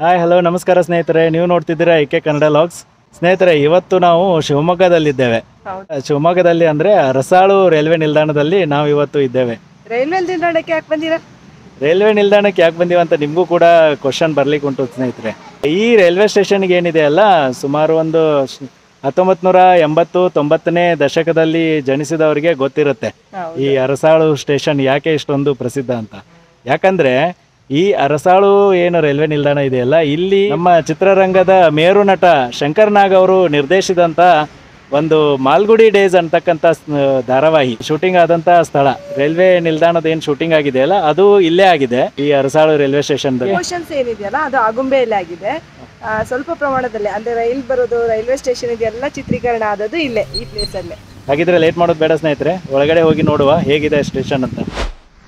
Hi hello ನಮಸ್ಕಾರ ಸ್ನೇಹಿತರೆ, ನೀವು ನೋಡ್ತಿದ್ದೀರಾ IK ಕನ್ನಡ ಲಾಗ್ಸ್. ಸ್ನೇಹಿತರೆ, ಇವತ್ತು ನಾವು ಶಿವಮೊಗ್ಗದಲ್ಲಿದ್ದೇವೆ. ಶಿವಮೊಗ್ಗದಲ್ಲಿ ಅಂದರೆ ಅರಸಾಳು ರೈಲ್ವೆ ನಿಲ್ದಾಣದಲ್ಲಿ ನಾವು ಇವತ್ತು ಇದ್ದೇವೆ. ರೈಲ್ವೆ ನಿಲ್ದಾಣಕ್ಕೆ ಯಾಕೆ ಬಂದಿರಾ? ರೈಲ್ವೆ ನಿಲ್ದಾಣಕ್ಕೆ ಯಾಕೆ ಬಂದೀವಿ ಅಂತ ನಿಮಗೂ ಕೂಡ ಕ್ವಶನ್ ಬರ್ಲಿಕ್ಕೆ ಉಂಟು ಸ್ನೇಹಿತರೆ. ಈ ರೈಲ್ವೆ ಸ್ಟೇಷನ್ಗೆ ಏನಿದೆ ಅಲ್ಲ, ಸುಮಾರು ಒಂದು 1980-90ನೇ ದಶಕದಲ್ಲಿ ಜನಿಸಿದವರಿಗೆ ಗೊತ್ತಿರುತ್ತೆ ಈ ಅರಸಾಳು ಸ್ಟೇಷನ್ ಯಾಕೆ ಇಷ್ಟೊಂದು ಪ್ರಸಿದ್ಧ ಅಂತ. ಯಾಕಂದ್ರೆ ಈ ಅರಸಾಳು ಏನು ರೈಲ್ವೆ ನಿಲ್ದಾಣ ಇದೆಯಲ್ಲ, ಇಲ್ಲಿ ನಮ್ಮ ಚಿತ್ರರಂಗದ ಮೇರು ನಟ ಶಂಕರ್ ನಾಗ್ ಅವರು ನಿರ್ದೇಶಿಸಿದಂತ ಒಂದು ಮಾಲ್ಗುಡಿ ಡೇಸ್ ಅಂತಕ್ಕಂಥ ಧಾರಾವಾಹಿ ಶೂಟಿಂಗ್ ಆದಂತ ಸ್ಥಳ, ರೈಲ್ವೆ ನಿಲ್ದಾಣದ ಏನ್ ಶೂಟಿಂಗ್ ಆಗಿದೆಯಲ್ಲ ಅದು ಇಲ್ಲೇ ಆಗಿದೆ, ಈ ಅರಸಾಳು ರೈಲ್ವೆ ಸ್ಟೇಷನ್. ಎಮೋಷನ್ಸ್ ಏನಿದೆಯಲ್ಲ ಅದು ಆಗುಂಬೆಯಲ್ಲಿ ಆಗಿದೆ. ಸ್ವಲ್ಪ ಪ್ರಮಾಣದಲ್ಲಿ ಅಂದ್ರೆ ರೈಲ್ ಬರೋದು, ರೈಲ್ವೆ ಸ್ಟೇಷನ್ ಇದೆಲ್ಲ ಚಿತ್ರೀಕರಣ ಆದದ್ದು ಇಲ್ಲೇ, ಈ ಪ್ಲೇಸ್ ಅಲ್ಲೇ. ಹಾಗಿದ್ರೆ ಲೇಟ್ ಮಾಡೋದು ಬೇಡ ಸ್ನೇಹಿತರೆ, ಒಳಗಡೆ ಹೋಗಿ ನೋಡುವ ಹೇಗಿದೆ ಸ್ಟೇಷನ್ ಅಂತ.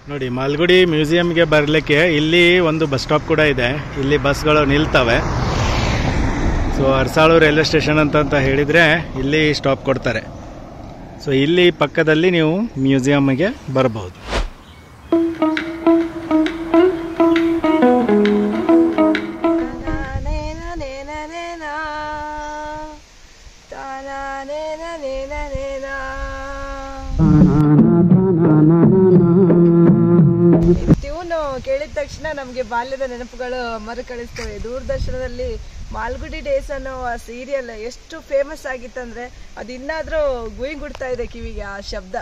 ನೋಡಿ, ಮಾಲ್ಗುಡಿ ಮ್ಯೂಸಿಯಂಗೆ ಬರಲಿಕ್ಕೆ ಇಲ್ಲಿ ಒಂದು ಬಸ್ ಸ್ಟಾಪ್ ಕೂಡ ಇದೆ. ಇಲ್ಲಿ ಬಸ್ಗಳು ನಿಲ್ತವೆ. ಸೊ ಅರಸಾಳು ರೈಲ್ವೆ ಸ್ಟೇಷನ್ ಅಂತ ಹೇಳಿದರೆ ಇಲ್ಲಿ ಸ್ಟಾಪ್ ಕೊಡ್ತಾರೆ. ಸೊ ಇಲ್ಲಿ ಪಕ್ಕದಲ್ಲಿ ನೀವು ಮ್ಯೂಸಿಯಮ್ಗೆ ಬರಬಹುದು. ಟ್ಯೂನು ಕೇಳಿದ ತಕ್ಷಣ ನಮಗೆ ಬಾಲ್ಯದ ನೆನಪುಗಳು ಮರುಕಳಿಸ್ತವೆ. ದೂರದರ್ಶನದಲ್ಲಿ ಮಾಲ್ಗುಡಿ ಡೇಸ್ ಅನ್ನೋ ಸೀರಿಯಲ್ ಎಷ್ಟು ಫೇಮಸ್ ಆಗಿತ್ತಂದ್ರೆ ಅದು ಇನ್ನಾದ್ರೂ ಗುಯ್ಗುಡ್ತಾ ಇದೆ ಕಿವಿಗೆ ಆ ಶಬ್ದ.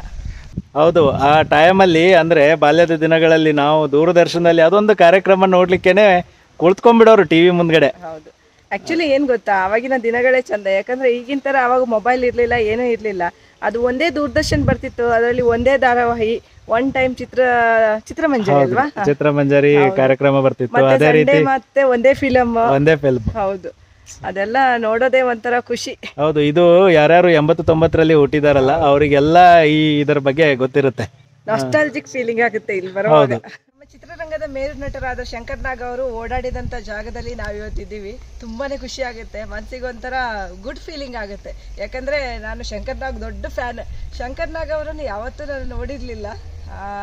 ಹೌದು, ಆ ಟೈಮಲ್ಲಿ ಅಂದ್ರೆ ಬಾಲ್ಯದ ದಿನಗಳಲ್ಲಿ ನಾವು ದೂರದರ್ಶನದಲ್ಲಿ ಅದೊಂದು ಕಾರ್ಯಕ್ರಮ ನೋಡ್ಲಿಕ್ಕೇನೆ ಕುಳಿತುಕೊಂಡ್ಬಿಡೋರು ಟಿವಿ ಮುಂದ್ಗಡೆ. ಹೌದು, ಆಕ್ಚುಲಿ ಏನ್ ಗೊತ್ತಾ, ಅವಾಗಿನ ದಿನಗಳೇ ಚಂದ. ಯಾಕಂದ್ರೆ ಈಗಿನ ತರ ಅವಾಗ ಮೊಬೈಲ್ ಇರ್ಲಿಲ್ಲ, ಏನೂ ಇರ್ಲಿಲ್ಲ. ಅದು ಒಂದೇ ದೂರದರ್ಶನ್ ಬರ್ತಿತ್ತು, ಅದರಲ್ಲಿ ಒಂದೇ ಧಾರಾವಾಹಿ, ಒನ್ ಟೈಮ್ ಚಿತ್ರಮಂಜರಿ ಅಲ್ವಾ, ಚಿತ್ರಮಂಜರಿ ಕಾರ್ಯಕ್ರಮ ಬರ್ತಿತ್ತು. ಅದೇ ರೀತಿ ಮತ್ತೆ ಒಂದೇ ಫಿಲಮ್. ಹೌದು, ಅದೆಲ್ಲ ನೋಡೋದೇ ಒಂಥರ ಖುಷಿ. ಹೌದು, ಇದು ಯಾರ್ಯಾರು 80-90ರಲ್ಲಿ ಹುಟ್ಟಿದಾರಲ್ಲ ಅವರಿಗೆಲ್ಲ ಇದರ ಬಗ್ಗೆ ಗೊತ್ತಿರುತ್ತೆ. ನಾಸ್ಟಾಲ್ಜಿಕ್ ಫೀಲಿಂಗ್ ಆಗುತ್ತೆ ಇಲ್ಲಿ ಬರುವಾಗ. ನಮ್ಮ ಚಿತ್ರರಂಗದ ಮೇರು ನಟರಾದ ಶಂಕರ್ ನಾಗ್ ಅವರು ಓಡಾಡಿದಂತ ಜಾಗದಲ್ಲಿ ನಾವು ಇವತ್ತಿದ್ದೀವಿ. ತುಂಬಾನೇ ಖುಷಿ ಆಗುತ್ತೆ, ಮನಸ್ಸಿಗೆ ಒಂಥರ ಗುಡ್ ಫೀಲಿಂಗ್ ಆಗುತ್ತೆ. ಯಾಕಂದ್ರೆ ನಾನು ಶಂಕರ್ ನಾಗ್ ದೊಡ್ಡ ಫ್ಯಾನ್. ಶಂಕರ್ ನಾಗ್ ಅವರನ್ನು ಯಾವತ್ತೂ ನಾನು ನೋಡಿರ್ಲಿಲ್ಲ,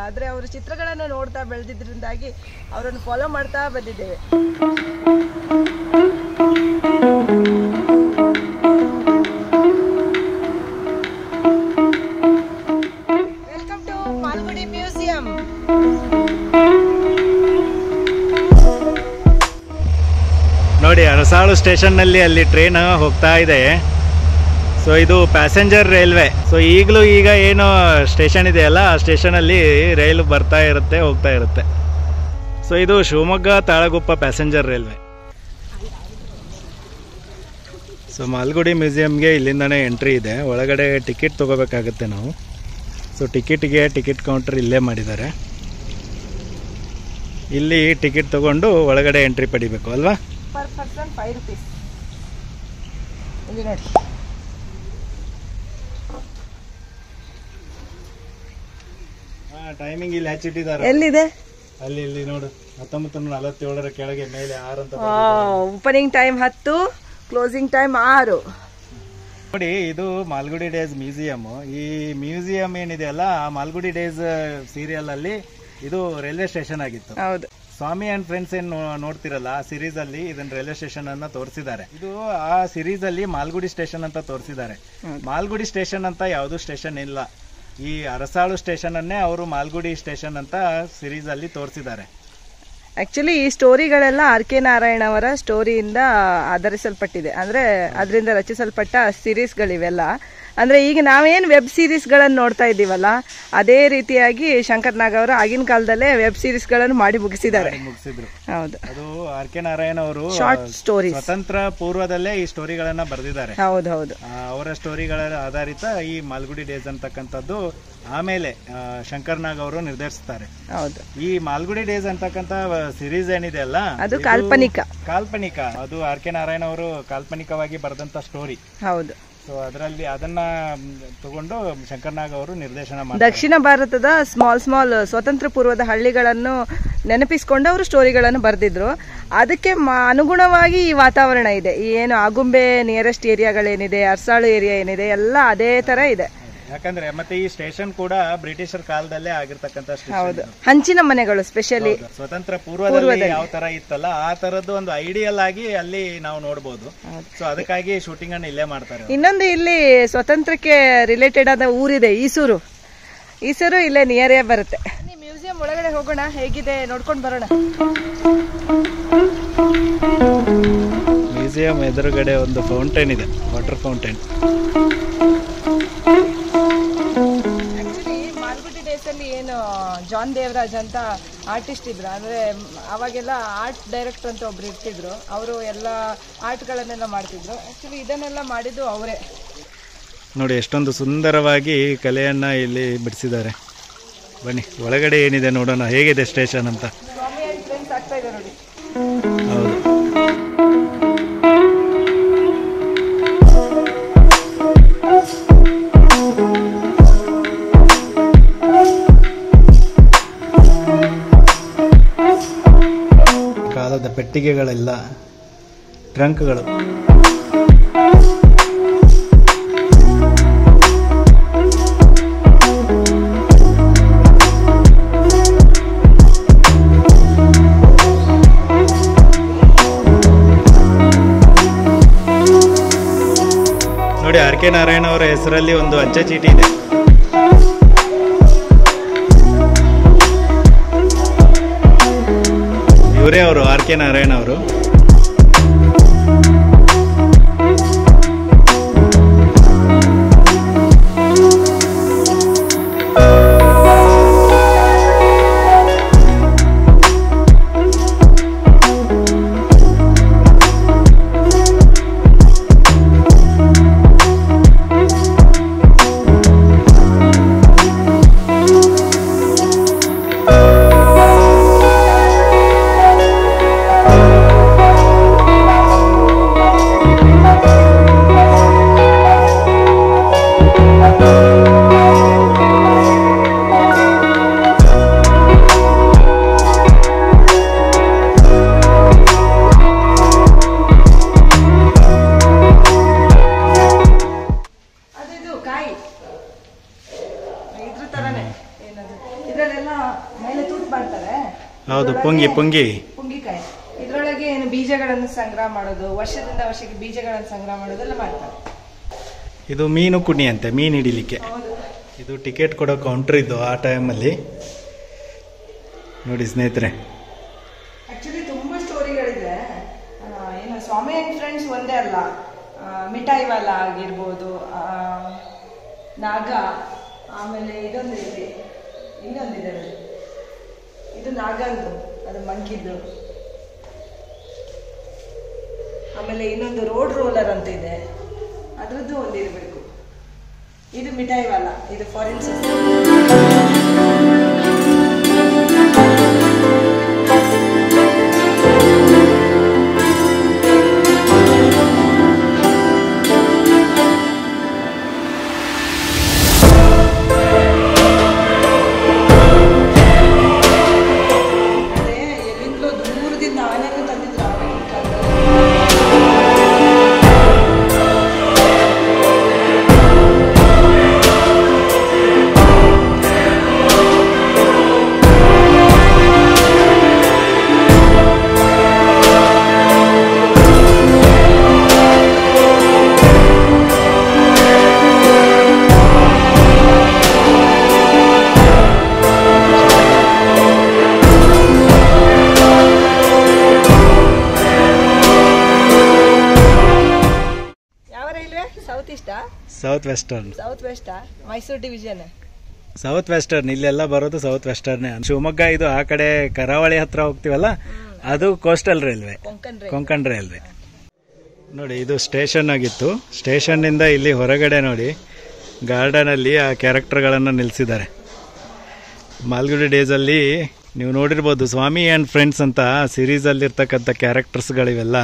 ಆದ್ರೆ ಅವರ ಚಿತ್ರಗಳನ್ನು ನೋಡ್ತಾ ಬೆಳೆದಿದ್ರಿಂದಾಗಿ ಅವರನ್ನು ಫಾಲೋ ಮಾಡ್ತಾ ಬಂದಿದ್ದೇವೆ. Welcome to Malgudi museum. ನೋಡಿ, ಅರಸಾಳು ಸ್ಟೇಷನ್ನಲ್ಲಿ ಅಲ್ಲಿ ಟ್ರೈನ್ ಹೋಗ್ತಾ ಇದೆ. ಸೊ ಇದು ಪ್ಯಾಸೆಂಜರ್ ರೈಲ್ವೆ. ಸೊ ಈಗ ಏನು ಸ್ಟೇಷನ್ ಇದೆಯಲ್ಲ, ಆ ಸ್ಟೇಷನಲ್ಲಿ ರೈಲು ಬರ್ತಾ ಇರುತ್ತೆ, ಹೋಗ್ತಾ ಇರುತ್ತೆ. ಸೊ ಇದು Shivamogga Talaguppa passenger railway. So Malgudi ಮ್ಯೂಸಿಯಂಗೆ ಇಲ್ಲಿಂದನೇ ಎಂಟ್ರಿ ಇದೆ. ಒಳಗಡೆ ಟಿಕೆಟ್ ತೊಗೋಬೇಕಾಗುತ್ತೆ ನಾವು. ಸೊ ಟಿಕೆಟ್ ಕೌಂಟರ್ ಇಲ್ಲೇ ಮಾಡಿದ್ದಾರೆ. ಇಲ್ಲಿ ಟಿಕೆಟ್ ತಗೊಂಡು ಒಳಗಡೆ ಎಂಟ್ರಿ ಪಡಿಬೇಕು ಅಲ್ವಾ? Per person 5 rupees. ಇಲ್ಲಿ ನೋಡಿ, ಟೈಮಿಂಗ್ ಇಲ್ಲಿ ಹಚ್ಚಿಟ್ಟಿದ್ದಾರೆ. ಎಲ್ಲಿದೆ? ಅಲ್ಲಿ ನೋಡು, 1947 ಕೆಳಗೆ ಮೇಲೆ 6 ಅಂತ. Opening time 10, closing time 6. ನೋಡಿ, ಇದು ಮಾಲ್ಗುಡಿ ಡೇಸ್ ಮ್ಯೂಸಿಯಂ. ಈ ಮ್ಯೂಸಿಯಂ ಏನಿದೆ ಅಲ್ಲ, ಆ ಮಾಲ್ಗುಡಿ ಡೇಸ್ ಸೀರಿಯಲ್ ಅಲ್ಲಿ ಇದು ರೈಲ್ವೆ ಸ್ಟೇಷನ್ ಆಗಿತ್ತು. ಹೌದು, ಸ್ವಾಮಿ ಅಂಡ್ ಫ್ರೆಂಡ್ಸ್ ಏನ್ ನೋಡ್ತಿರಲ್ಲ, ಆ ಸಿರೀಸ್ ಅಲ್ಲಿ ಇದನ್ನ ರೈಲ್ವೆ ಸ್ಟೇಷನ್ ಅನ್ನ ತೋರಿಸಿದ್ದಾರೆ. ಇದು ಆ ಸಿರೀಸ್ ಅಲ್ಲಿ ಮಾಲ್ಗುಡಿ ಸ್ಟೇಷನ್ ಅಂತ ತೋರಿಸಿದ್ದಾರೆ. ಮಾಲ್ಗುಡಿ ಸ್ಟೇಷನ್ ಅಂತ ಯಾವ್ದು ಸ್ಟೇಷನ್ ಇಲ್ಲ. ಈ ಅರಸಾಳು ಸ್ಟೇಷನ್ ಅನ್ನೇ ಅವರು ಮಾಲ್ಗುಡಿ ಸ್ಟೇಷನ್ ಅಂತ ಸಿರೀಸ್ ಅಲ್ಲಿ ತೋರಿಸಿದ್ದಾರೆ. ಆಕ್ಚುಲಿ ಈ ಸ್ಟೋರಿಗಳೆಲ್ಲ RK ನಾರಾಯಣ್ ಅವರ ಸ್ಟೋರಿಯಿಂದ ಆಧರಿಸಲ್ಪಟ್ಟಿದೆ. ಅಂದ್ರೆ ಅದರಿಂದ ರಚಿಸಲ್ಪಟ್ಟ ಸೀರೀಸ್ಗಳಿವೆಲ್ಲ. ಅಂದ್ರೆ ಈಗ ನಾವೇನ್ ವೆಬ್ ಸೀರೀಸ್ ಗಳನ್ನು ನೋಡ್ತಾ ಇದ್ದೀವಲ್ಲ, ಅದೇ ರೀತಿಯಾಗಿ ಶಂಕರ್ ನಾಗ್ ಅವರು ಆಗಿನ ಕಾಲದಲ್ಲೇ ವೆಬ್ ಸೀರೀಸ್ ಗಳನ್ನು ಮಾಡಿ ಮುಗಿಸಿದ್ರು. ಹೌದು, ಅದು RK ನಾರಾಯಣ್ ಅವರು ಶಾರ್ಟ್ ಸ್ಟೋರಿ ಸ್ವತಂತ್ರ ಪೂರ್ವದಲ್ಲೇ ಈ ಸ್ಟೋರಿಗಳನ್ನ ಬರೆದಿದ್ದಾರೆ. ಹೌದು, ಅವರ ಸ್ಟೋರಿಗಳ ಆಧಾರಿತ ಈ ಮಾಲ್ಗುಡಿ ಡೇಸ್ ಅಂತಕ್ಕಂಥದ್ದು ಆಮೇಲೆ ಶಂಕರ್ ನಾಗ್ ಅವರು ನಿರ್ದೇಶಿಸ್ತಾರೆ. ಹೌದು, ಈ ಮಾಲ್ಗುಡಿ ಡೇಸ್ ಅಂತಕ್ಕಂಥ ಸಿರೀಸ್ ಏನಿದೆ ಅಲ್ಲ, ಅದು ಕಾಲ್ಪನಿಕ. ಅದು RK ನಾರಾಯಣ್ ಅವರು ಕಾಲ್ಪನಿಕವಾಗಿ ಬರೆದಂತ ಸ್ಟೋರಿ. ಹೌದು, ಸೊ ಅದರಲ್ಲಿ ಅದನ್ನ ತಗೊಂಡು ಶಂಕರ್ ನಾಗ್ ಅವರು ನಿರ್ದೇಶನ ಮಾಡಿ ದಕ್ಷಿಣ ಭಾರತದ ಸ್ಮಾಲ್ ಸ್ವತಂತ್ರ ಪೂರ್ವದ ಹಳ್ಳಿಗಳನ್ನು ನೆನಪಿಸಿಕೊಂಡು ಅವರು ಸ್ಟೋರಿಗಳನ್ನು ಬರೆದಿದ್ರು. ಅದಕ್ಕೆ ಅನುಗುಣವಾಗಿ ಈ ವಾತಾವರಣ ಇದೆ. ಈ ಏನು ಆಗುಂಬೆ ನಿಯರೆಸ್ಟ್ ಏರಿಯಾಗಳೇನಿದೆ, ಅರಸಾಳು ಏರಿಯಾ ಏನಿದೆ, ಎಲ್ಲ ಅದೇ ತರ ಇದೆ. ಯಾಕಂದ್ರೆ ಮತ್ತೆ ಈ ಸ್ಟೇಷನ್ ಕೂಡ ಬ್ರಿಟಿಷರ್ ಕಾಲದಲ್ಲೇ ಆಗಿರ್ತಕ್ಕಂಥ ಹೌದು, ಹಂಚಿನ ಮನೆಗಳು ಸ್ಪೆಷಲಿ ಸ್ವತಂತ್ರ ಪೂರ್ವದಲ್ಲಿ ಯಾವ ತರ ಇತ್ತಲ್ಲ ಆ ತರದ್ದು ಒಂದು ಐಡಿಯಲ್ ಆಗಿ ಅಲ್ಲಿ ನಾವು ನೋಡಬಹುದು. ಸೊ ಅದಕ್ಕಾಗಿ ಶೂಟಿಂಗ್ ಅನ್ನು ಇಲ್ಲೇ ಮಾಡ್ತಾರೆ. ಇನ್ನೊಂದು ಇಲ್ಲಿ ಸ್ವತಂತ್ರಕ್ಕೆ ರಿಲೇಟೆಡ್ ಆದ ಊರಿದೆ, ಈಸೂರು ಇಲ್ಲೇ ನಿಯರೇ ಬರುತ್ತೆ. ಮ್ಯೂಸಿಯಂ ಒಳಗಡೆ ಹೋಗೋಣ, ಹೇಗಿದೆ ನೋಡ್ಕೊಂಡು ಬರೋಣ. ಮ್ಯೂಸಿಯಂ ಎದುರುಗಡೆ ಒಂದು ಫೌಂಟೇನ್ ಇದೆ, water fountain. Actually Malgudi days ಅಲ್ಲಿ ಏನು ಜಾನ್ ದೇವರಾಜ್ ಅಂತ ಆರ್ಟಿಸ್ಟ್ ಇದ್ರು, ಅಂದ್ರೆ ಅವಾಗೆಲ್ಲ ಆರ್ಟ್ ಡೈರೆಕ್ಟರ್ ಅಂತ ಒಬ್ರು ಇರ್ತಿದ್ರು, ಅವರು ಎಲ್ಲ ಆರ್ಟ್ಗಳನ್ನೆಲ್ಲ ಮಾಡ್ತಿದ್ರು. ಆಕ್ಚುಲಿ ಇದನ್ನೆಲ್ಲ ಮಾಡಿದ್ದು ಅವರೇ. ನೋಡಿ ಎಷ್ಟೊಂದು ಸುಂದರವಾಗಿ ಕಲೆಯನ್ನ ಇಲ್ಲಿ ಬಿಡಿಸಿದ್ದಾರೆ. ಬನ್ನಿ ಒಳಗಡೆ ಏನಿದೆ ನೋಡೋಣ, ಹೇಗಿದೆ ಸ್ಟೇಷನ್ ಅಂತ. ಸ್ವಾಮಿ ಅಂಡ್ ಫ್ರೆಂಡ್ಸ್ ಆಗ್ತಾ ಇದೆ ನೋಡಿ. ಹೌದು, ಕಾಲದ ಪೆಟ್ಟಿಗೆಗಳೆಲ್ಲ, ಟ್ರಂಕ್ಗಳು. ನೋಡಿ ಆರ್ ಕೆ ನಾರಾಯಣ ಅವರ ಹೆಸರಲ್ಲಿ ಒಂದು ಅಂಚೆ ಚೀಟಿ ಇದೆ. ಇವರೇ ಅವರು, ಆರ್ ಕೆ ನಾರಾಯಣ ಅವರು. ಹೌದು, ಪುಂಗಿಕಾಯಿ. ಇದ್ರೊಳಗೆ ಏನು ಬೀಜಗಳನ್ನು ಸಂಗ್ರಹ ಮಾಡೋದು, ವರ್ಷದಿಂದ ವರ್ಷಕ್ಕೆ ಬೀಜಗಳನ್ನು ಸಂಗ್ರಹ ಮಾಡೋದೆಲ್ಲ ಮಾಡ್ತಾರೆ. ಇದು ಮೀನು ಕುಣಿ ಅಂತೆ, ಮೀನು ಹಿಡಿಲಿಕ್ಕೆ. ಇದು ಟಿಕೆಟ್ ಕೊಡೋ ಕೌಂಟರ್ ಇದ್ದು ಆ ಟೈಮಲ್ಲಿ. ನೋಡಿ ಸ್ನೇಹಿತರೆ, ಆಕ್ಚುಲಿ ತುಂಬಾ ಸ್ಟೋರಿಗಳಿದೆ. ಏನು ಸ್ವಾಮಿ ಅಂಡ್ ಫ್ರೆಂಡ್ಸ್ ಒಂದೇ ಅಲ್ಲ, ಮಿಠಾಯಿ ವಾಲ ಆಗಿರ್ಬೋದು, ನಾಗ, ಆಮೇಲೆ ಇದೊಂದಿದೆ, ಇನ್ನೊಂದಿದೆ, ಇದು ನಾಗಂದು, ಅದು ಮಂಕಿದ್ದು. ಆಮೇಲೆ ಇನ್ನೊಂದು ರೋಡ್ ರೋಲರ್ ಅಂತ ಇದೆ, ಅದ್ರದ್ದು ಒಂದು ಇರಬೇಕು. ಇದು ಮಿಠಾಯಿ ವಾಲ, ಇದು foreign system. South western. South west Mysuru division. South western ಇಲ್ಲೆಲ್ಲ ಬರೋದು ಸೌತ್ ವೆಸ್ಟರ್ನ್. ಶಿವಮೊಗ್ಗ ಇದು ಆ ಕಡೆ ಕರಾವಳಿ ಹತ್ರ ಹೋಗ್ತೀವಲ್ಲ, ಅದು ಕೋಸ್ಟಲ್ ರೈಲ್ವೆ, ಕೊಂಕಣ್ ರೈಲ್ವೆ. ನೋಡಿ ಇದು ಸ್ಟೇಷನ್ ಆಗಿತ್ತು. ಸ್ಟೇಷನ್ ಇಂದ ಇಲ್ಲಿ ಹೊರಗಡೆ ನೋಡಿ ಗಾರ್ಡನ್ ಅಲ್ಲಿ ಆ ಕ್ಯಾರೆಕ್ಟರ್ಗಳನ್ನು ನಿಲ್ಲಿಸಿದ್ದಾರೆ. ಮಾಲ್ಗುಡಿ ಡೇಸ್ ಅಲ್ಲಿ ನೀವು ನೋಡಿರ್ಬೋದು, ಸ್ವಾಮಿ ಅಂಡ್ ಫ್ರೆಂಡ್ಸ್ ಅಂತ ಸೀರೀಸ್ ಅಲ್ಲಿ ಇರ್ತಕ್ಕಂಥ ಕ್ಯಾರೆಕ್ಟರ್ಸ್ಗಳಿವೆಲ್ಲ.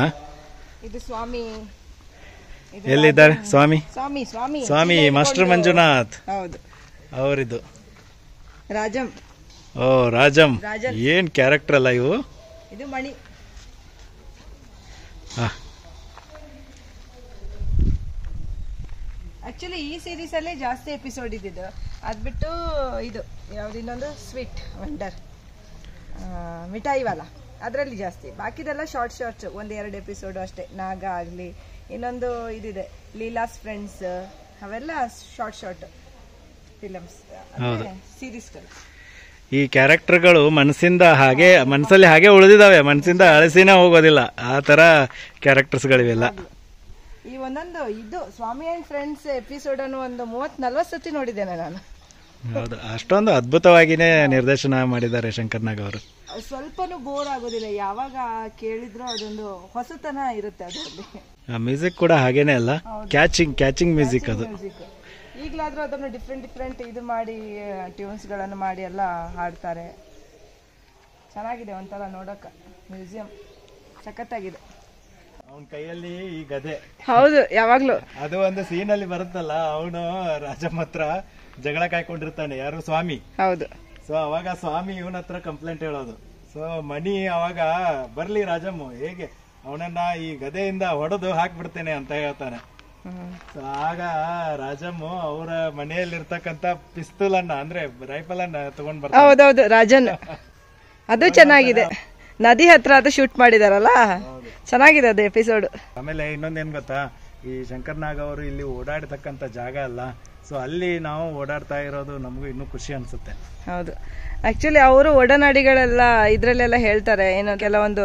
ಇದು ಸ್ವಾಮಿ ಎಲ್ಲಿದ್ದಾರೆ? ಸ್ವಾಮಿ ಸ್ವಾಮಿ ಮಾಸ್ಟರ್ ಮಂಜುನಾಥ್. ಹೌದು, ಅವರಿದು ರಾಜಂ. ಓ ರಾಜಂ, ಏನ್ ಕ್ಯಾರೆಕ್ಟರ್ ಅಲ್ಲ ಇವು. ಇದು ಮಣಿ. ಆಕ್ಚುಲಿ ಈ ಸೀರೀಸ್ ಅಲ್ಲೇ ಜಾಸ್ತಿ ಎಪಿಸೋಡ್ ಇದ್ದಿದ್ದು. ಅದ್ಬಿಟ್ಟು ಇದು ಯಾವ್ದು ಇನ್ನೊಂದು ಸ್ವೀಟ್ ವಂಡರ್ ಮಿಠಾಯಿವಾಲ ಅದರಲ್ಲಿ ಜಾಸ್ತಿ. ಬಾಕಿದೆಲ್ಲ ಶಾರ್ಟ್ಸ್ 1-2 ಎಪಿಸೋಡು ಅಷ್ಟೇ. ನಾಗ ಆಗಲಿ, ಇನ್ನೊಂದು ಇದಿದೆ ಲೀಲಾಸ್ ಫ್ರೆಂಡ್ಸ್, ಅವೆಲ್ಲ ಶಾರ್ಟ್ ಫಿಲಮ್ಸ್ ಸೀರೀಸ್ಗಳು. ಈ ಕ್ಯಾರೆಕ್ಟರ್ಗಳು ಮನಸ್ಸಲ್ಲಿ ಹಾಗೆ ಉಳಿದಿದ್ದಾವೆ, ಮನಸ್ಸಿಂದ ಅಳಿಸಿನೇ ಹೋಗೋದಿಲ್ಲ, ಆ ತರ ಕ್ಯಾರೆಕ್ಟರ್ಸ್ಗಳಿವೆಲ್ಲ. ಈ ಒಂದೊಂದು ಇದು ಸ್ವಾಮಿ ಅಂಡ್ ಫ್ರೆಂಡ್ಸ್ ಎಪಿಸೋಡ್ ಅನ್ನು ಒಂದು 30-40 ಸತಿ ನೋಡಿದ್ದೇನೆ ನಾನು. ಹೌದು, ಅಷ್ಟೊಂದು ಅದ್ಭುತವಾಗಿನೇ ನಿರ್ದೇಶನ ಮಾಡಿದ್ದಾರೆ ಶಂಕರ್ನಾಗ್ ಅವರು. ಸ್ವಲ್ಪನೂ ಬೋರ್ ಆಗೋದಿಲ್ಲ, ಯಾವಾಗ ಕೇಳಿದ್ರು ಅದೊಂದು ಹೊಸತನ ಇರುತ್ತೆ ಅದರಲ್ಲಿ. ಮ್ಯೂಸಿಕ್ ಕೂಡ ಹಾಗೇನೆ ಅಲ್ಲ, ಕ್ಯಾಚಿಂಗ್ ಮ್ಯೂಸಿಕ್ ಅದು. ಈಗಲಾದ್ರೂ ಅದನ್ನು ಡಿಫ್ರೆಂಟ್ ಇದು ಮಾಡಿ ಟ್ಯೂನ್ಸ್ ಗಳನ್ನು ಮಾಡಿ ಎಲ್ಲ ಹಾಡ್ತಾರೆ. ಚೆನ್ನಾಗಿದೆ, ಒಂಥರ ನೋಡೋಕೆ ಮ್ಯೂಸಿಯಂ ಸಖತ್ತಾಗಿದೆ. ಅವನ ಕೈಯಲ್ಲಿ ಈ ಗದೆ, ಹೌದು ಯಾವಾಗ್ಲೂ ಅದು ಒಂದು ಸೀನ್ ಅಲ್ಲಿ ಬರುತ್ತಲ್ಲ, ಅವನು ರಾಜಮ್ಮ ಹತ್ರ ಜಗಳ ಕಾಯ್ಕೊಂಡಿರ್ತಾನೆ, ಯಾರು ಸ್ವಾಮಿ. ಹೌದು. ಸೊ ಅವಾಗ ಸ್ವಾಮಿ ಇವನ ಹತ್ರ ಕಂಪ್ಲೇಂಟ್ ಹೇಳೋದು. ಸೊ ಮಣಿ ಅವಾಗ ಬರ್ಲಿ ರಾಜಮ್ಮ, ಹೇಗೆ ಅವನನ್ನ ಈ ಗದೆಯಿಂದ ಹೊಡೆದು ಹಾಕ್ಬಿಡ್ತೇನೆ ಅಂತ ಹೇಳ್ತಾನೆ. ಸೊ ಆಗ ರಾಜಮ್ಮ ಅವರ ಮನೆಯಲ್ಲಿರ್ತಕ್ಕಂತ ಪಿಸ್ತೂಲ್ ಅನ್ನ ಅಂದ್ರೆ ರೈಫಲ್ ಅನ್ನ ತಗೊಂಡ್ ಬರ್ತಾರೆ. ಹೌದೌದು, ರಾಜನ್. ಅದು ಚೆನ್ನಾಗಿದೆ, ನದಿ ಹತ್ರ ಅದು ಶೂಟ್ ಮಾಡಿದಾರಲ್ಲ, ಚೆನ್ನಾಗಿದೆ ಅದು ಎಪಿಸೋಡ್. ಆಮೇಲೆ ಇನ್ನೊಂದೇನ್ ಗೊತ್ತಾ, ಈ ಶಂಕರ್ನಾಗ್ ಅವರು ಇಲ್ಲಿ ಓಡಾಡತಕ್ಕಂತ ಜಾಗ ಅಲ್ಲ, ಸೊ ಅಲ್ಲಿ ನಾವು ಓಡಾಡ್ತಾ ಇರೋದು ನಮಗೂ ಇನ್ನೂ ಖುಷಿ ಅನ್ಸುತ್ತೆ. ಹೌದು, ಆಕ್ಚುಲಿ ಅವರು ಒಡನಾಡಿಗಳೆಲ್ಲ ಇದ್ರಲ್ಲೆಲ್ಲ ಹೇಳ್ತಾರೆ, ಏನೋ ಕೆಲವೊಂದು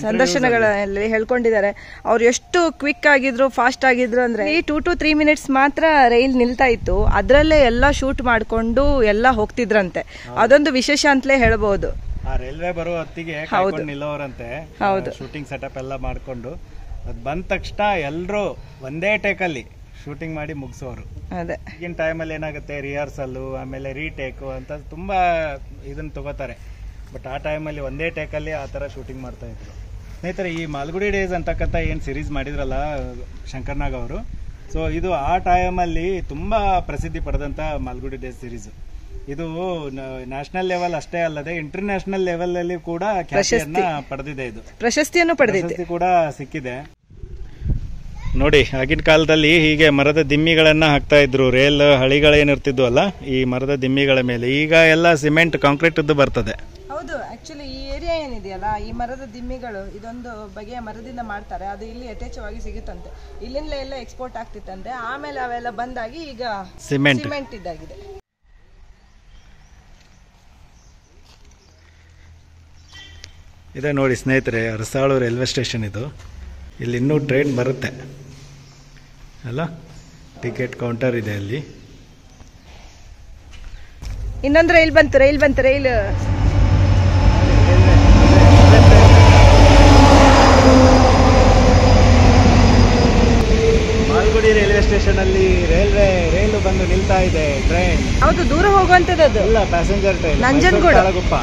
ಸಂದರ್ಶನಗಳಲ್ಲಿ ಹೇಳ್ಕೊಂಡಿದ್ದಾರೆ. ಅವ್ರು ಎಷ್ಟು ಕ್ವಿಕ್ ಆಗಿದ್ರು, ಫಾಸ್ಟ್ ಆಗಿದ್ರು ಅಂದ್ರೆ 2 to 3 minutes ಮಾತ್ರ ರೈಲ್ ನಿಲ್ತಾ ಇತ್ತು, ಅದ್ರಲ್ಲೇ ಎಲ್ಲ ಶೂಟ್ ಮಾಡ್ಕೊಂಡು ಎಲ್ಲ ಹೋಗ್ತಿದ್ರಂತೆ. ಅದೊಂದು ವಿಶೇಷ ಅಂತಲೇ ಹೇಳ್ಬಹುದು. ಆ ರೈಲ್ವೆ ಬರೋ ಹೊತ್ತಿಗೆ ನಿಲ್ಲೋರಂತೆ, ಶೂಟಿಂಗ್ ಸೆಟಪ್ ಎಲ್ಲ ಮಾಡ್ಕೊಂಡು ಅದ್ ಬಂದ ತಕ್ಷಣ ಎಲ್ರು ಒಂದೇ ಟೇಕಲ್ಲಿ ಶೂಟಿಂಗ್ ಮಾಡಿ ಮುಗಿಸೋರು. ಈಗಿನ ಟೈಮಲ್ಲಿ ಏನಾಗುತ್ತೆ, ರಿಹರ್ಸಲ್ ಆಮೇಲೆ ರೀಟೇಕ್ ಅಂತ ತುಂಬಾ ಇದನ್ನ ತಗೋತಾರೆ. ಬಟ್ ಆ ಟೈಮಲ್ಲಿ ಒಂದೇ ಟೇಕಲ್ಲಿ ಆ ತರ ಶೂಟಿಂಗ್ ಮಾಡ್ತಾ ಇದ್ರು. ಸ್ನೇಹಿತರೆ, ಈ ಮಾಲ್ಗುಡಿ ಡೇಸ್ ಅಂತಕ್ಕಂಥ ಏನ್ ಸಿರೀಸ್ ಮಾಡಿದ್ರಲ್ಲ ಶಂಕರ್ನಾಗ್ ಅವರು, ಸೊ ಇದು ಆ ಟೈಮಲ್ಲಿ ತುಂಬಾ ಪ್ರಸಿದ್ಧಿ ಪಡೆದಂತ ಮಾಲ್ಗುಡಿ ಡೇಸ್ ಸಿರೀಸ್. ಇದು ನ್ಯಾಷನಲ್ ಲೆವೆಲ್ ಅಷ್ಟೇ ಅಲ್ಲದೆ ಇಂಟರ್ನ್ಯಾಷನಲ್ ಲೆವೆಲ್ ಅಲ್ಲಿ ಕೂಡ ಖ್ಯಾತಿಯನ್ನ ಪಡೆದಿದೆ. ಇದು ಪ್ರಶಸ್ತಿಯನ್ನು ಪ್ರಶಸ್ತಿ ಕೂಡ ಸಿಕ್ಕಿದೆ. ನೋಡಿ, ಆಗಿನ ಕಾಲದಲ್ಲಿ ಹೀಗೆ ಮರದ ದಿಮ್ಮಿಗಳನ್ನ ಹಾಕ್ತಾ ಇದ್ರು, ರೇಲ್ ಹಳಿಗಳೇನಿರ್ತಿದ್ವು ಅಲ್ಲ, ಈ ಮರದ ದಿಮ್ಮಿಗಳ ಮೇಲೆ. ಈಗ ಎಲ್ಲ ಸಿಮೆಂಟ್ ಕಾಂಕ್ರೀಟ್ ಬರ್ತದೆ. ಹೌದು, ಆಕ್ಚುಲಿ ಈ ಏರಿಯಾ ಏನಿದೆಯಲ್ಲ, ಈ ಮರದ ದಿಮ್ಮಿಗಳು ಇದೊಂದು ಬಗೆಯ ಮರದಿಂದ ಮಾಡ್ತಾರೆ. ಅದು ಇಲ್ಲಿ ಯಥೇಚ್ಛವಾಗಿ ಸಿಗುತ್ತಂತೆ, ಇಲ್ಲಿಂದ ಎಲ್ಲ ಎಕ್ಸ್ಪೋರ್ಟ್ ಆಗ್ತಿತ್ತಂತೆ. ಆಮೇಲೆ ಅವೆಲ್ಲ ಬಂದಾಗಿ ಈಗ ಸಿಮೆಂಟ್ ಇದಾಗಿದೆ. ಇದೆ ನೋಡಿ ಸ್ನೇಹಿತರೆ, ಅರಸಾಳು ರೈಲ್ವೆ ಸ್ಟೇಷನ್ ಇದು. ಇಲ್ಲಿ ಇನ್ನೂ ಟ್ರೈನ್ ಬರುತ್ತೆ ಅಲ್ಲ, ಟಿಕೆಟ್ ಕೌಂಟರ್ ಇದೆ ಅಲ್ಲಿ. ಇನ್ನೊಂದು ರೈಲ್ ಬಂತು. ಮಾಲ್ಗುಡಿ ರೈಲ್ವೆ ಸ್ಟೇಷನ್ ಅಲ್ಲಿ ರೈಲು ಬಂದು ನಿಲ್ತಾ ಇದೆ. ಟ್ರೈನ್ ಹೌದು, ದೂರ ಹೋಗುವಂತದ್ದು ಇಲ್ಲ, passenger train. Talaguppa,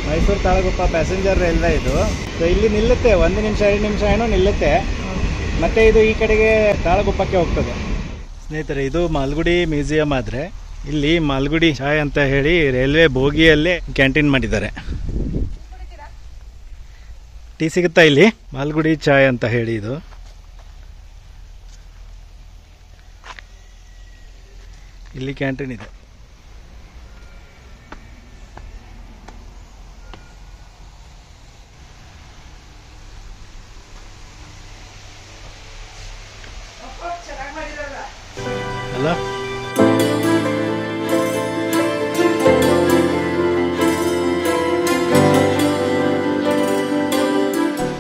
Mysuru Talaguppa passenger railway ಇದು. ಸೊ ಇಲ್ಲಿ ನಿಲ್ಲುತ್ತೆ, 1 ನಿಮಿಷ 2 ನಿಮಿಷ ಏನೋ ನಿಲ್ಲುತ್ತೆ, ಮತ್ತೆ ಇದು ಈ ಕಡೆಗೆ ತಾಳಗುಪ್ಪಕ್ಕೆ ಹೋಗ್ತದೆ. ಸ್ನೇಹಿತರೆ, ಇದು ಮಾಲ್ಗುಡಿ ಮ್ಯೂಸಿಯಂ ಆದ್ರೆ ಇಲ್ಲಿ ಮಾಲ್ಗುಡಿ ಚಾಯ್ ಅಂತ ಹೇಳಿ ರೈಲ್ವೆ ಬೋಗಿಯಲ್ಲೇ ಕ್ಯಾಂಟೀನ್ ಮಾಡಿದ್ದಾರೆ. ಟೀ ಸಿಗುತ್ತಾ ಇಲ್ಲಿ? ಮಾಲ್ಗುಡಿ ಚಾಯ್ ಅಂತ ಹೇಳಿ ಇದು. ಇಲ್ಲಿ ಕ್ಯಾಂಟೀನ್ ಇದೆ. ಅಲ್ಲ,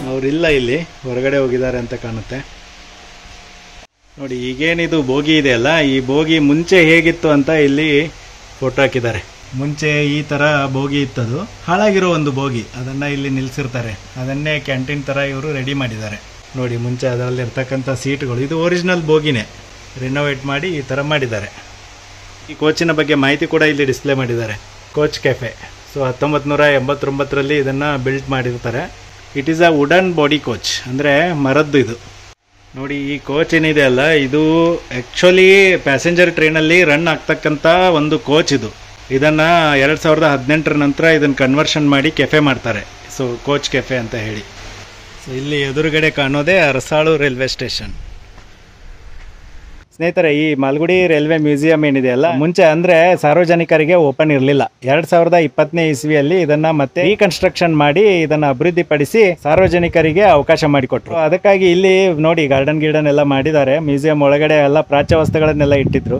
ಅವರಿಲ್ಲ, ಇಲ್ಲಿ ಹೊರಗಡೆ ಹೋಗಿದ್ದಾರೆ ಅಂತ ಕಾಣುತ್ತೆ. ನೋಡಿ, ಈಗೇನಿದು ಬೋಗಿ ಇದೆಯಲ್ಲ, ಈ ಬೋಗಿ ಮುಂಚೆ ಹೇಗಿತ್ತು ಅಂತ ಇಲ್ಲಿ ಫೋಟೋ ಹಾಕಿದ್ದಾರೆ. ಮುಂಚೆ ಈ ತರ ಬೋಗಿ ಇತ್ತದು, ಹಾಳಾಗಿರೋ ಒಂದು ಬೋಗಿ, ಅದನ್ನ ಇಲ್ಲಿ ನಿಲ್ಸಿರ್ತಾರೆ. ಅದನ್ನೇ ಕ್ಯಾಂಟೀನ್ ತರ ಇವರು ರೆಡಿ ಮಾಡಿದ್ದಾರೆ. ನೋಡಿ, ಮುಂಚೆ ಅದರಲ್ಲಿ ಇರ್ತಕ್ಕಂಥ ಸೀಟ್ಗಳು, ಇದು ಒರಿಜಿನಲ್ ಬೋಗಿನೇ, ರಿನೋವೇಟ್ ಮಾಡಿ ಈ ತರ ಮಾಡಿದ್ದಾರೆ. ಈ ಕೋಚಿನ ಬಗ್ಗೆ ಮಾಹಿತಿ ಕೂಡ ಇಲ್ಲಿ ಡಿಸ್ಪ್ಲೇ ಮಾಡಿದ್ದಾರೆ. Coach cafe. ಸೊ 1989ರಲ್ಲಿ ಇದನ್ನ ಬಿಲ್ಟ್ ಮಾಡಿರ್ತಾರೆ. It is a wooden body coach, ಅಂದ್ರೆ ಮರದ್ದು ಇದು. ನೋಡಿ, ಈ ಕೋಚ್ ಏನಿದೆ ಅಲ್ಲ, ಇದು ಆಕ್ಚುಲಿ ಪ್ಯಾಸೆಂಜರ್ ಟ್ರೈನಲ್ಲಿ ರನ್ ಆಗ್ತಕ್ಕಂಥ ಒಂದು ಕೋಚ್ ಇದು. ಇದನ್ನ 2018 ನಂತರ ಇದನ್ನ ಕನ್ವರ್ಷನ್ ಮಾಡಿ ಕೆಫೆ ಮಾಡ್ತಾರೆ. ಸೊ ಕೋಚ್ ಕೆಫೆ ಅಂತ ಹೇಳಿ. ಸೊ ಇಲ್ಲಿ ಎದುರುಗಡೆ ಕಾಣೋದೇ ಅರಸಾಳು ರೈಲ್ವೆ ಸ್ಟೇಷನ್. ಸ್ನೇಹಿತರೆ, ಈ ಮಾಲ್ಗುಡಿ ರೈಲ್ವೆ ಮ್ಯೂಸಿಯಂ ಏನಿದೆಯಲ್ಲ, ಮುಂಚೆ ಅಂದ್ರೆ ಸಾರ್ವಜನಿಕರಿಗೆ ಓಪನ್ ಇರಲಿಲ್ಲ. 2020ನೇ ಇಸ್ವಿಯಲ್ಲಿ ಇದನ್ನ ಮತ್ತೆ ರೀಕನ್ಸ್ಟ್ರಕ್ಷನ್ ಮಾಡಿ ಇದನ್ನ ಅಭಿವೃದ್ಧಿಪಡಿಸಿ ಸಾರ್ವಜನಿಕರಿಗೆ ಅವಕಾಶ ಮಾಡಿಕೊಟ್ರು. ಅದಕ್ಕಾಗಿ ಇಲ್ಲಿ ನೋಡಿ ಗಾರ್ಡನ್ ಎಲ್ಲ ಮಾಡಿದ್ದಾರೆ. ಮ್ಯೂಸಿಯಂ ಒಳಗಡೆ ಎಲ್ಲ ಪ್ರಾಚ್ಯ ವಸ್ತುಗಳನ್ನೆಲ್ಲ ಇಟ್ಟಿದ್ರು.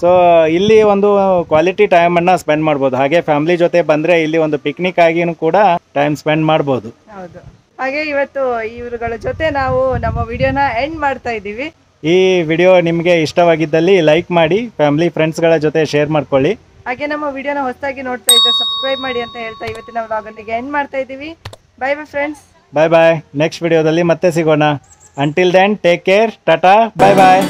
ಸೊ ಇಲ್ಲಿ ಒಂದು ಕ್ವಾಲಿಟಿ ಟೈಮ್ ಅನ್ನ ಸ್ಪೆಂಡ್ ಮಾಡ್ಬೋದು. ಹಾಗೆ ಫ್ಯಾಮಿಲಿ ಜೊತೆ ಬಂದ್ರೆ ಇಲ್ಲಿ ಒಂದು ಪಿಕ್ನಿಕ್ ಆಗಿನೂ ಕೂಡ ಟೈಮ್ ಸ್ಪೆಂಡ್ ಮಾಡ್ಬೋದು. ಹೌದು. ಹಾಗೆ ಇವತ್ತು ಇವರುಗಳ ಜೊತೆ ನಾವು ನಮ್ಮ ವಿಡಿಯೋನ ಎಂಡ್ ಮಾಡ್ತಾ ಇದ್ದೀವಿ. ಈ ವಿಡಿಯೋ ನಿಮಗೆ ಇಷ್ಟವಾಗಿದ್ದಲ್ಲಿ ಲೈಕ್ ಮಾಡಿ, ಫ್ಯಾಮಿಲಿ ಫ್ರೆಂಡ್ಸ್ಗಳ ಜೊತೆ ಶೇರ್ ಮಾಡ್ಕೊಳ್ಳಿ. ಹಾಗೆ ನಮ್ಮ ವಿಡಿಯೋನ ಹೊಸದಾಗಿ ನೋಡ್ತಾ ಇದ್ದರೆ ಸಬ್ಸ್ಕ್ರೈಬ್ ಮಾಡಿ ಅಂತ ಹೇಳ್ತಾ ಇವತ್ತಿನ ವ್ಲಾಗಲ್ಲಿಗೆ ಎಂಡ್ ಮಾಡ್ತಾ ಇದ್ದೀವಿ. Bye bye friends. Bye bye. Next ವಿಡಿಯೋದಲ್ಲಿ ಮತ್ತೆ ಸಿಗೋಣ. Until then take care. Ta ta. Bye ಬಾಯ್.